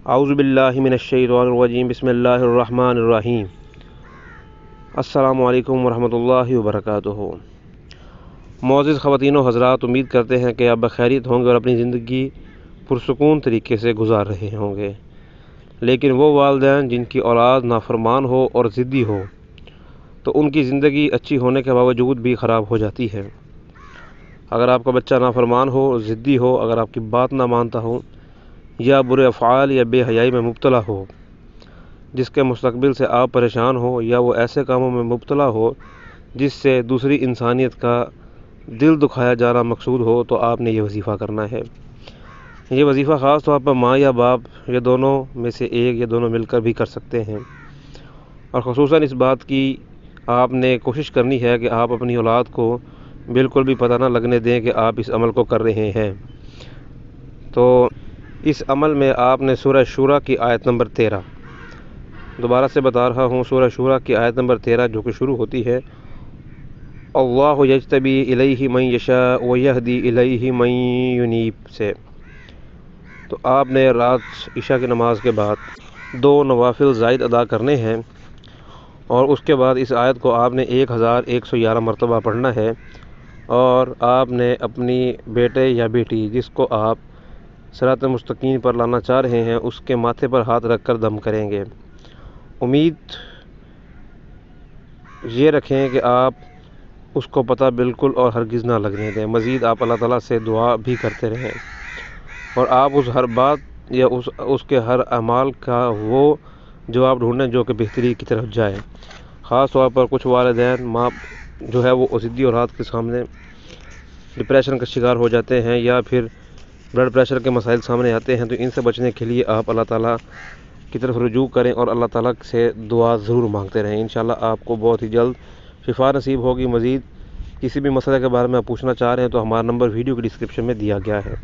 اعوذ باللہ من الشیطان الرجیم بسم اللہ الرحمن الرحیم۔ السلام علیکم ورحمۃ اللہ وبرکاتہ۔ معزز خواتین و حضرات، امید کرتے ہیں کہ آپ بخیریت ہوں گے اور اپنی زندگی پرسکون طریقے سے گزار رہے ہوں گے، لیکن وہ والدین جن کی اولاد نافرمان ہو اور ضدی ہو تو ان کی زندگی اچھی ہونے کے باوجود بھی خراب ہو جاتی ہے۔ اگر آپ کا بچہ نافرمان ہو، ضدی ہو، اگر آپ کی بات نہ مانتا ہو یا برے افعال یا بے حیائی میں مبتلا ہو، جس کے مستقبل سے آپ پریشان ہو، یا وہ ایسے کاموں میں مبتلا ہو جس سے دوسری انسانیت کا دل دکھایا جانا مقصود ہو، تو آپ نے یہ وظیفہ کرنا ہے۔ یہ وظیفہ خاص طور پر ماں یا باپ یا دونوں میں سے ایک یا دونوں مل کر بھی کر سکتے ہیں، اور خصوصاً اس بات کی آپ نے کوشش کرنی ہے کہ آپ اپنی اولاد کو بالکل بھی پتہ نہ لگنے دیں کہ آپ اس عمل کو کر رہے ہیں۔ تو اس عمل میں آپ نے سورہ شورى کی آیت نمبر 13، دوبارہ سے بتا رہا ہوں، سورہ شورى کی آیت نمبر 13 جو کہ شروع ہوتی ہے اللہ یجتبی الیہ من یشاء ویہدی الیہ من ینیب سے، تو آپ نے رات عشاء کی نماز کے بعد 2 نوافل زائد ادا کرنے ہیں، اور اس کے بعد اس آیت کو آپ نے 1111 مرتبہ پڑھنا ہے، اور آپ نے اپنی بیٹے یا بیٹی جس کو آپ صراط مستقیم پر لانا چاہ رہے ہیں اس کے ماتھے پر ہاتھ رکھ کر دم کریں گے۔ امید یہ رکھیں کہ آپ اس کو پتہ بالکل اور ہرگز نہ لگنے دیں۔ مزید آپ اللہ تعالیٰ سے دعا بھی کرتے رہیں، اور آپ اس ہر بات یا اس کے ہر اعمال کا وہ جواب ڈھونڈیں جو کہ بہتری کی طرف جائے۔ خاص طور پر کچھ والدین ماں جو ہے وہ ضدی اولاد کے سامنے ڈپریشن کا شکار ہو جاتے ہیں، یا پھر بلڈ پریشر کے مسائل سامنے آتے ہیں، تو ان سے بچنے کے لیے آپ اللہ تعالیٰ کی طرف رجوع کریں اور اللہ تعالیٰ سے دعا ضرور مانگتے رہیں۔ انشاءاللہ آپ کو بہت ہی جلد شفا نصیب ہوگی۔ مزید کسی بھی مسئلے کے بارے میں آپ پوچھنا چاہ رہے ہیں تو ہمارا نمبر ویڈیو کی ڈسکرپشن میں دیا گیا ہے۔